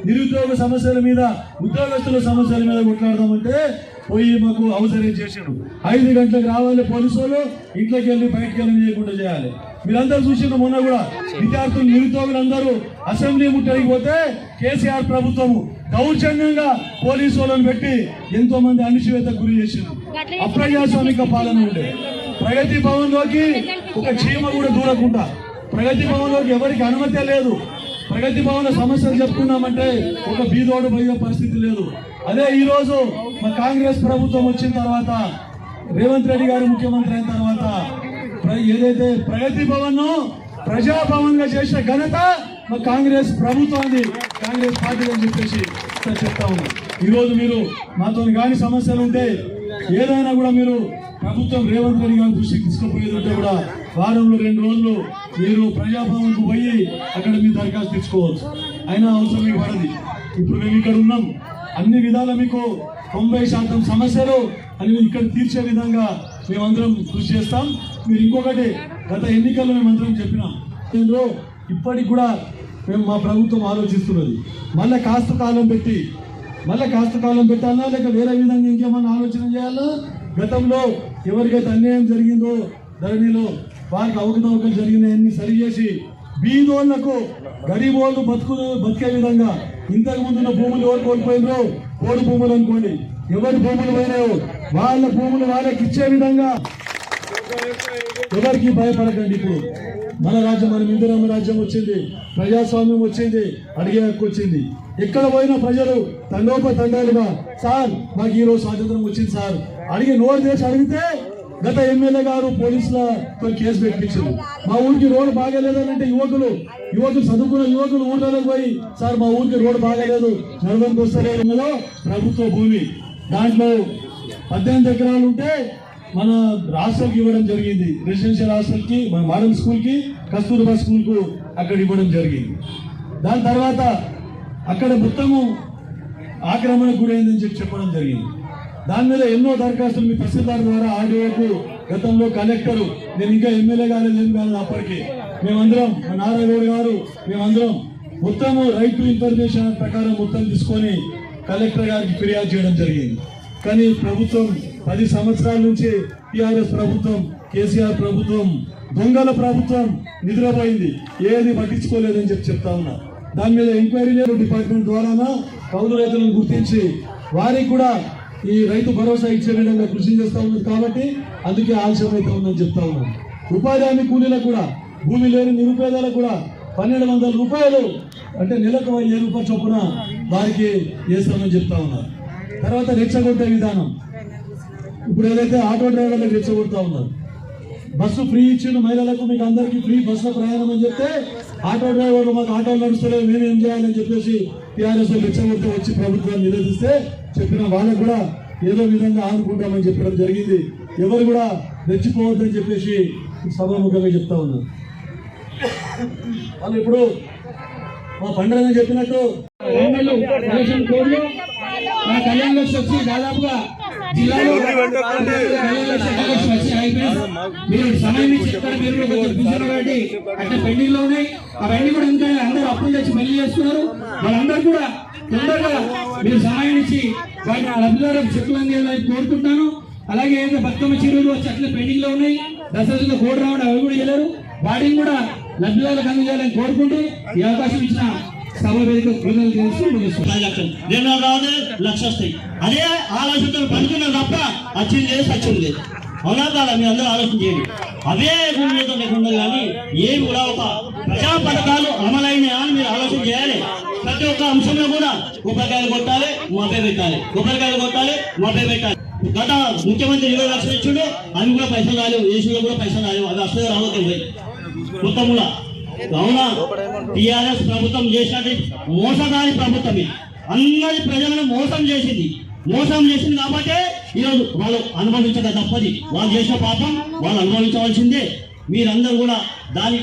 నిరుద్యోగ సమస్యల మీద, ఉద్యోగస్తుల సమస్యల మీద కొట్లాడదామంటే పోయి మాకు అవసరం చేసాడు. 5 గంటలకు రావాలి పోలీసు వాళ్ళు, ఇంట్లోకి వెళ్ళి బయటకు వెళ్ళకుండా చేయాలి. మీరందరూ చూసిన మొన్న కూడా విద్యార్థులు, నిరుద్యోగులందరూ అసెంబ్లీ ముట్టడికి పోతే కేసీఆర్ ప్రభుత్వము దౌర్జన్యంగా పోలీసు వాళ్ళని పెట్టి ఎంతో మంది అణిచివేతకు గురి చేసింది. అప్రజాస్వామిక పాలన ఉండే. ప్రగతి భవన్ లోకి ఒక చీమ కూడా దూరకుండా, ప్రగతి భవన్ లోకి ఎవరికి అనుమతి లేదు. ప్రగతి భవన్ సమస్యలు చెప్పుకున్నామంటే ఒక బీదోడు పోయే పరిస్థితి లేదు. అదే ఈ రోజు మా కాంగ్రెస్ ప్రభుత్వం వచ్చిన తర్వాత, రేవంత్ రెడ్డి గారు ముఖ్యమంత్రి అయిన తర్వాత ఏదైతే ప్రగతి భవన్ ప్రజాభవన్ గా చేసిన ఘనత మా కాంగ్రెస్ ప్రభుత్వాన్ని, కాంగ్రెస్ పార్టీ అని చెప్పేసి చెప్తా ఉన్నాం. ఈ రోజు మీరు మాతో కాని సమస్యలు ఉంటే ఏదైనా కూడా మీరు ప్రభుత్వం రేవంత్ రెడ్డి గారి దృష్టికి తీసుకుపోయేది ఉంటే కూడా వారంలో 2 రోజులు మీరు ప్రజాభవన్కు పోయి అక్కడ మీ దరఖాస్తు తెచ్చుకోవచ్చు. అయినా అవసరం మీకు పడది. ఇప్పుడు మేము ఇక్కడ ఉన్నాం, అన్ని విధాల మీకు 90% సమస్యలు అని ఇక్కడ తీర్చే విధంగా మేమందరం కృషి చేస్తాం. మీరు ఇంకొకటి, గత ఎన్నికల్లో మేమందరం చెప్పినాం, ఇప్పటికి కూడా మేము మా ప్రభుత్వం ఆలోచిస్తున్నది మళ్ళీ కాస్త కాలం పెట్టాలన్నా లేక వేరే విధంగా ఇంకేమన్నా ఆలోచన చేయాలా. గతంలో ఎవరికైతే అన్యాయం జరిగిందో ధరణిలో వారికి అవకతవకలు జరిగినాయన్ని సరిచేసి బీదోళ్లకు, గరీబోళ్ళు బతికే విధంగా, ఇంతకు ముందున్న భూములు ఎవరు కోల్పోయినరో, కోడి భూములు అనుకోండి, ఎవరి భూములు పోయినాయో వాళ్ళ భూములు వాళ్ళకి ఇచ్చే విధంగా ఎవరికి భయపడకండి. ఇప్పుడు మన రాజ్యం, మన ఇందిరమ్మ రాజ్యం వచ్చింది, ప్రజాస్వామ్యం వచ్చింది, అడిగే హక్కు వచ్చింది. ఎక్కడ పోయినా ప్రజలు తండోపతండాలుగా సార్ మాకు ఈరోజు స్వాతంత్రం వచ్చింది సార్ అడిగి నోరు చేసి అడిగితే గత ఎమ్మెల్యే గారు పోలీసులతో కేసు పెట్టించారు. మా ఊరికి రోడ్డు బాగాలేదనంటే యువకులు చదువుకున్న యువకులు ఊళ్ళలోకి పోయి సార్ మా ఊరికి రోడ్డు బాగాలేదు, నడవడానికి వస్తలేదు. ప్రభుత్వ భూమి దాంట్లో 18 ఎకరాలు ఉంటే మన హాస్టల్కి ఇవ్వడం జరిగింది. రెసిడెన్షియల్ హాస్టల్కి, మన మోడల్ స్కూల్కి, కస్తూర్బా స్కూల్కు అక్కడ ఇవ్వడం జరిగింది. దాని తర్వాత అక్కడ మొత్తము ఆక్రమణకు గురైందని చెప్పడం జరిగింది. దాని మీద ఎన్నో దరఖాస్తులు మీ తహసీల్దార్ ద్వారా ఆర్డీఓకు, గతంలో కలెక్టరు, నేను ఇంకా ఎమ్మెల్యే కాలేదు ఏం కాదు అప్పటికి, మేమందరం నారాయణ గారు మేమందరం మొత్తము రైట్ టు ఇన్ఫర్మేషన్ ప్రకారం మొత్తం తీసుకొని కలెక్టర్ గారికి ఫిర్యాదు చేయడం జరిగింది. కానీ ప్రభుత్వం 10 సంవత్సరాల నుంచి టీఆర్ఎస్ ప్రభుత్వం, కేసీఆర్ ప్రభుత్వం, దొంగల ప్రభుత్వం నిద్రపోయింది, ఏది పట్టించుకోలేదని చెప్తా ఉన్నా. దాని మీద ఎంక్వైరీ డిపార్ట్మెంట్ ద్వారా కౌలు రైతులను గుర్తించి వారికి కూడా ఈ రైతు భరోసా ఇచ్చే విధంగా కృషి చేస్తూ ఉన్నది. కాబట్టి అందుకే ఆలస్యం అయితే ఉందని చెప్తా ఉన్నాం. ఉపాధి హామీ కూలీలకు కూడా, భూమి లేని నిరుపేదలకు కూడా 1200 రూపాయలు అంటే నెలకు 1000 రూపాయల చొప్పున వారికి చేస్తామని చెప్తా ఉన్నారు. తర్వాత రెచ్చగొట్టే విధానం, ఇప్పుడు ఏదైతే ఆటో డ్రైవర్లకు రెచ్చగొడతా ఉన్నారు. బస్సు ఫ్రీ ఇచ్చిన మహిళలకు, మీకు అందరికీ ఫ్రీ బస్సులో ప్రయాణం అని చెప్తే ఆటో డ్రైవర్లు మాకు ఆటోలు నడుస్తలేవు మేమేం చేయాలని చెప్పేసి టీఆర్ఎస్ రెచ్చగొడితే వచ్చి ప్రభుత్వాన్ని నిరోధిస్తే చెప్పిన వాళ్ళకు కూడా ఏదో విధంగా ఆదుకుంటామని చెప్పడం జరిగింది. ఎవరు కూడా రెచ్చిపోవద్దని చెప్పేసి సభాముఖంగా చెప్తా ఉన్నారు. వాళ్ళు ఇప్పుడు మా పండుగ చెప్పినట్టు మన కళ్యాణ లక్ష్మి వచ్చి దాదాపుగా జిల్లాలో మీరు సమయం చెప్తారు. మీరు కాబట్టి అంటే పెండింగ్ లో ఉన్నాయి అవన్నీ కూడా ఇంకా అందరూ అప్పులు తెచ్చి మళ్ళీ చేస్తున్నారు. వాళ్ళందరూ కూడా తొందరగా మీరు సమయం ఇచ్చి వాటిని లబ్ధిదారులకు చెట్లు అందేయాలని కోరుకుంటాను. అలాగే ఏదైతే బతుకమ్మ చీరలు చెట్లు పెండింగ్ లో ఉన్నాయి, దసరా కోడి రావడం అవి కూడా చేయలేరు, వాటిని కూడా లబ్ధిదారులకు అందజేయాలని కోరుకుంటూ ఈ అవకాశం ఇచ్చిన సభ వేదిక లక్ష వస్తాయి. అదే ఆలోచనతో పడుతున్నాం తప్ప వచ్చింది లేదు, సచ్చింది లేదు. అవునా కాదా? మీరు అందరూ ఆలోచన చేయండి. అవే గుండెలతో లేకుండా కానీ ఏమి కూడా ఒక ప్రజా పథకాలు అమలైన అని మీరు ఆలోచన చేయాలి. ప్రతి ఒక్క అంశంలో కూడా కొబ్బరికాయలు కొట్టాలి, మొబైల్ పెట్టాలి, కొబ్బరికాయలు కొట్టాలి, మొబైల్ పెట్టాలి. గత ముఖ్యమంత్రి 20 లక్షలు ఇచ్చిండు, అవి కూడా పైసలు రాలేవు, ఏసీలో కూడా పైసలు రాలేవు, అవి వస్తే రాబోతుంది మొత్తంలో. అవునా? టీఆర్ఎస్ ప్రభుత్వం చేసినట్టు మోసగాని ప్రభుత్వం అందరి ప్రజలను మోసం చేసింది కాబట్టి ఈరోజు వాళ్ళు అనుభవించక తప్పది. వాళ్ళు చేసిన పాపం వాళ్ళు అనుభవించవలసిందే. మీరందరూ కూడా దాని